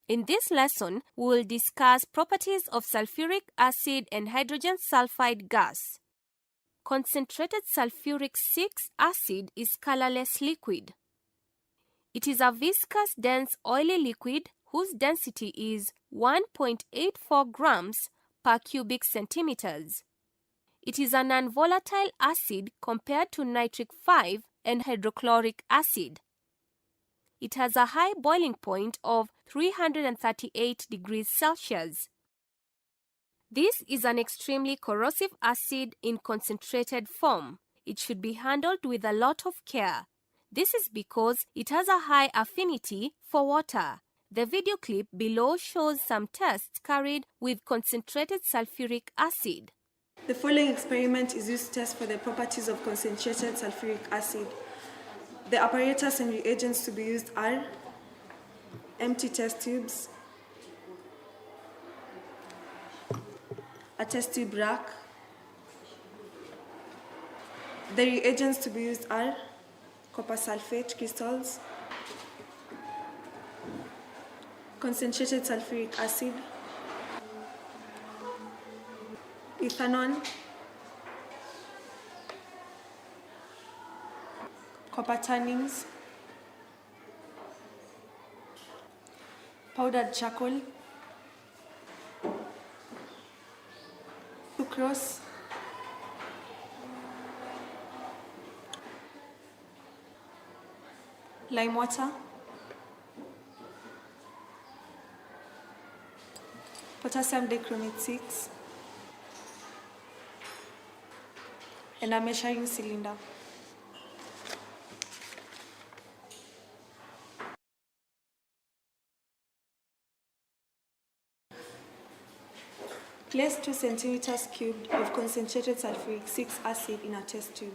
In this lesson, we will discuss properties of sulfuric acid and hydrogen sulfide gas. Concentrated sulfuric 6 acid is colorless liquid. It is a viscous, dense, oily liquid whose density is 1.84 grams per cubic centimeters. It is a non-volatile acid compared to nitric 5 and hydrochloric acid. It has a high boiling point of 338 degrees Celsius. This is an extremely corrosive acid in concentrated form. It should be handled with a lot of care. This is because it has a high affinity for water. The video clip below shows some tests carried with concentrated sulfuric acid. The following experiment is used to test for the properties of concentrated sulfuric acid. The apparatus and reagents to be used are empty test tubes, a test tube rack. The reagents to be used are copper sulfate crystals, concentrated sulfuric acid, ethanol, copper tannings, powdered charcoal, sucrose, lime water, potassium dichromate 6, and a measuring cylinder. Place 2 centimeters cubed of concentrated sulfuric 6 acid in a test tube.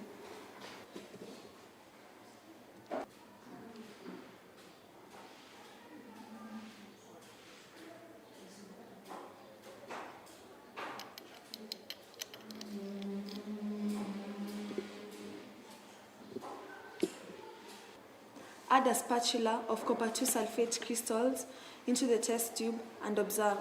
Add a spatula of copper 2 sulfate crystals into the test tube and observe.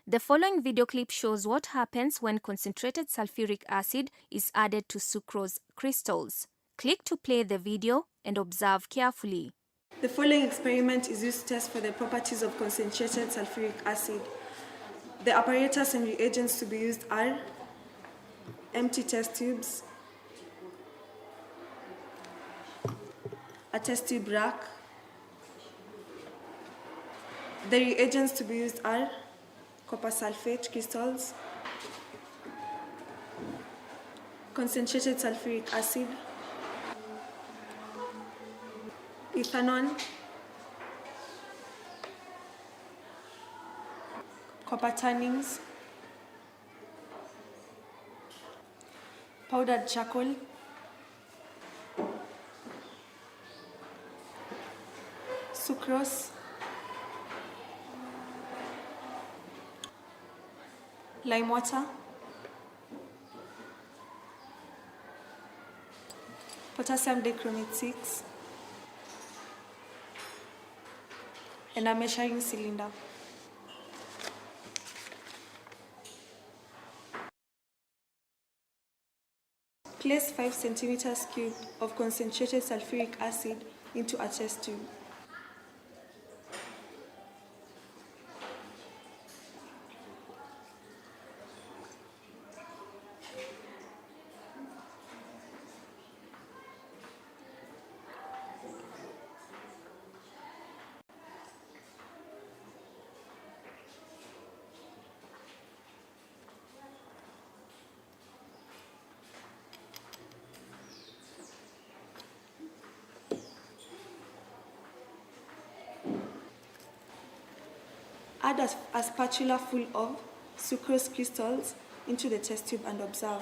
The following video clip shows what happens when concentrated sulfuric acid is added to sucrose crystals. Click to play the video and observe carefully. The following experiment is used to test for the properties of concentrated sulfuric acid. The apparatus and reagents to be used are empty test tubes, a test tube rack. The reagents to be used are copper sulfate crystals, concentrated sulfuric acid, ethanol, copper tannings, powdered charcoal, sucrose, lime water, potassium dichromate 6, and a measuring cylinder. Place 5 centimeters cubed of concentrated sulfuric acid into a test tube. Add a spatula full of sucrose crystals into the test tube and observe.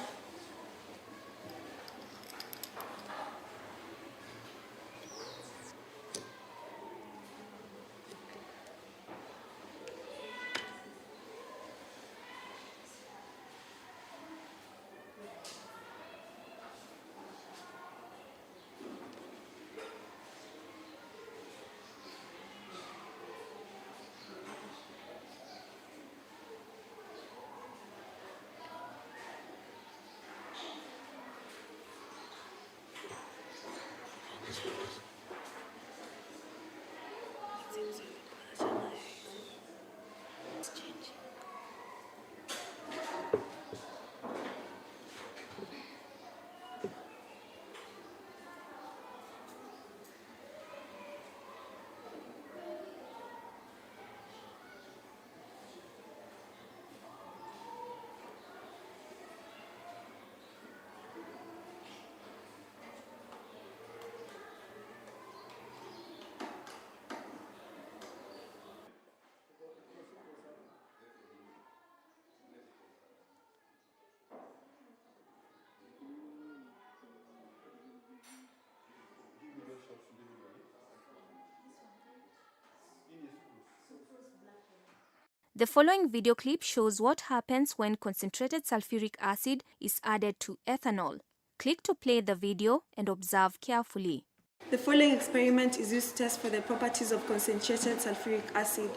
The following video clip shows what happens when concentrated sulfuric acid is added to ethanol. Click to play the video and observe carefully. The following experiment is used to test for the properties of concentrated sulfuric acid.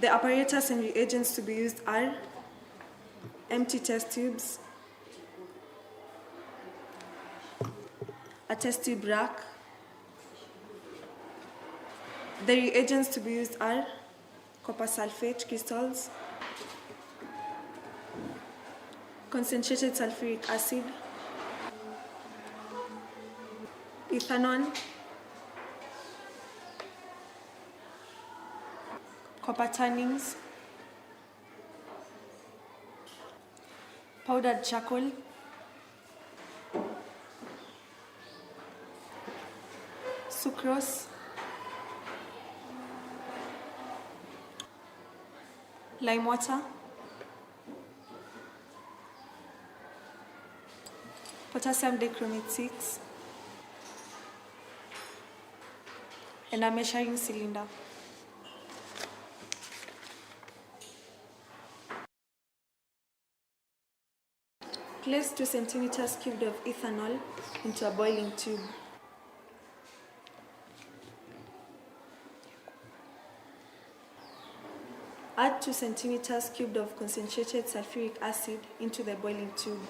The apparatus and reagents to be used are empty test tubes, a test tube rack. The reagents to be used are copper sulfate crystals, concentrated sulfuric acid, ethanol, copper tannings, powdered charcoal, sucrose, lime water, potassium dichromate 6, and a measuring cylinder. Place 2 centimeters cubed of ethanol into a boiling tube. Add 2 centimeters cubed of concentrated sulfuric acid into the boiling tube.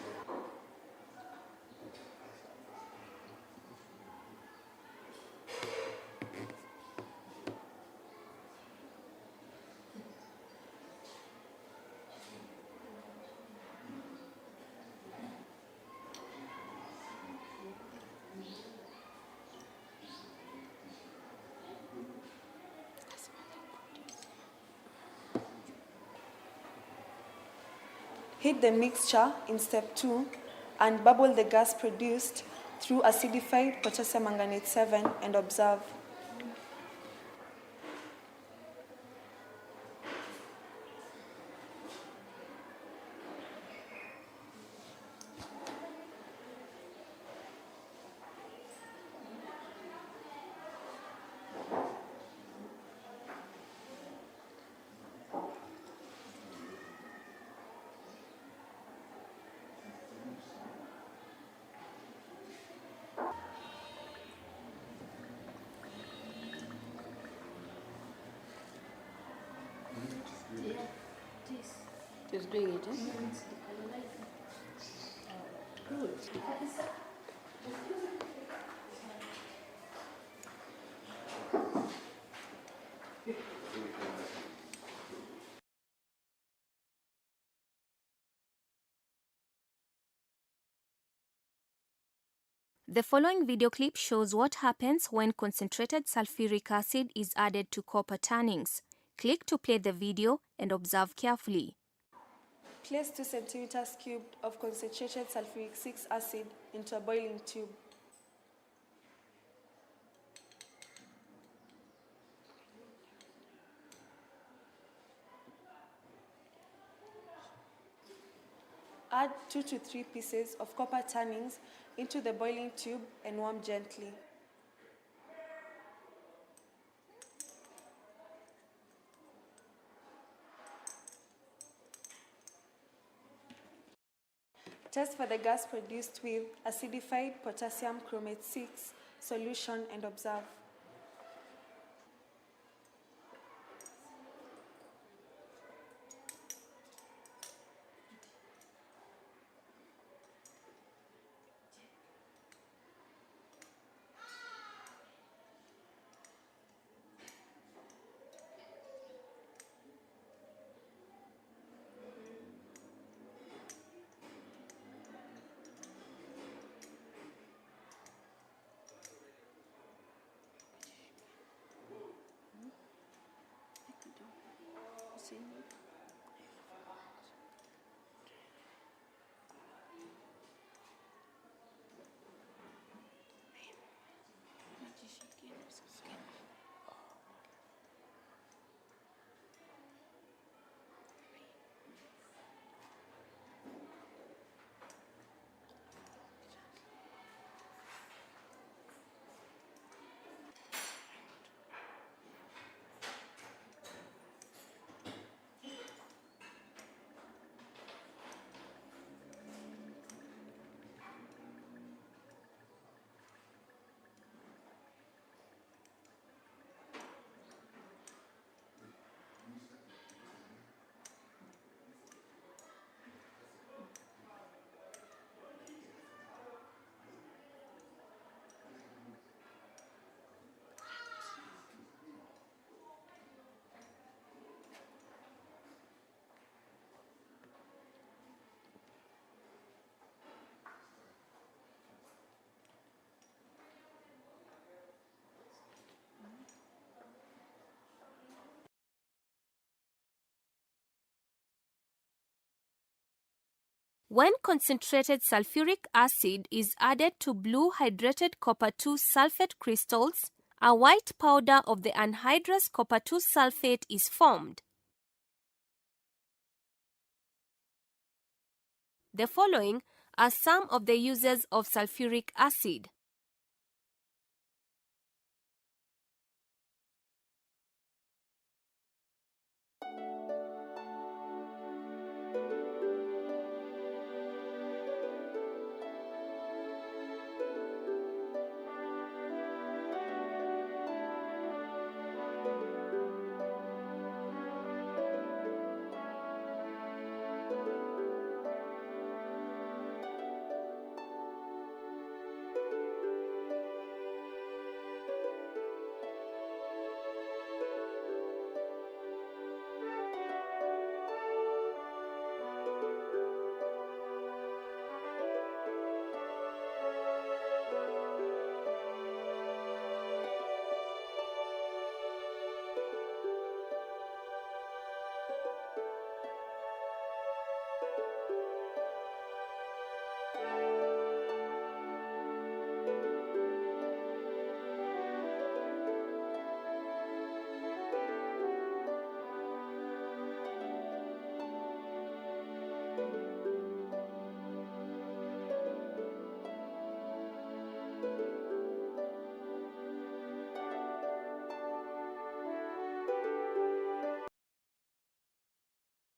Heat the mixture in step 2 and bubble the gas produced through acidified potassium manganate 7 and observe. was doing it, eh? Good. The following video clip shows what happens when concentrated sulfuric acid is added to copper tannings. Click to play the video and observe carefully. Place 2 centimeters cubed of concentrated sulfuric 6 acid into a boiling tube. Add 2 to 3 pieces of copper tannings into the boiling tube and warm gently. Test for the gas produced with acidified potassium chromate 6 solution and observe. When concentrated sulfuric acid is added to blue hydrated copper 2 sulfate crystals, a white powder of the anhydrous copper 2 sulfate is formed. The following are some of the uses of sulfuric acid.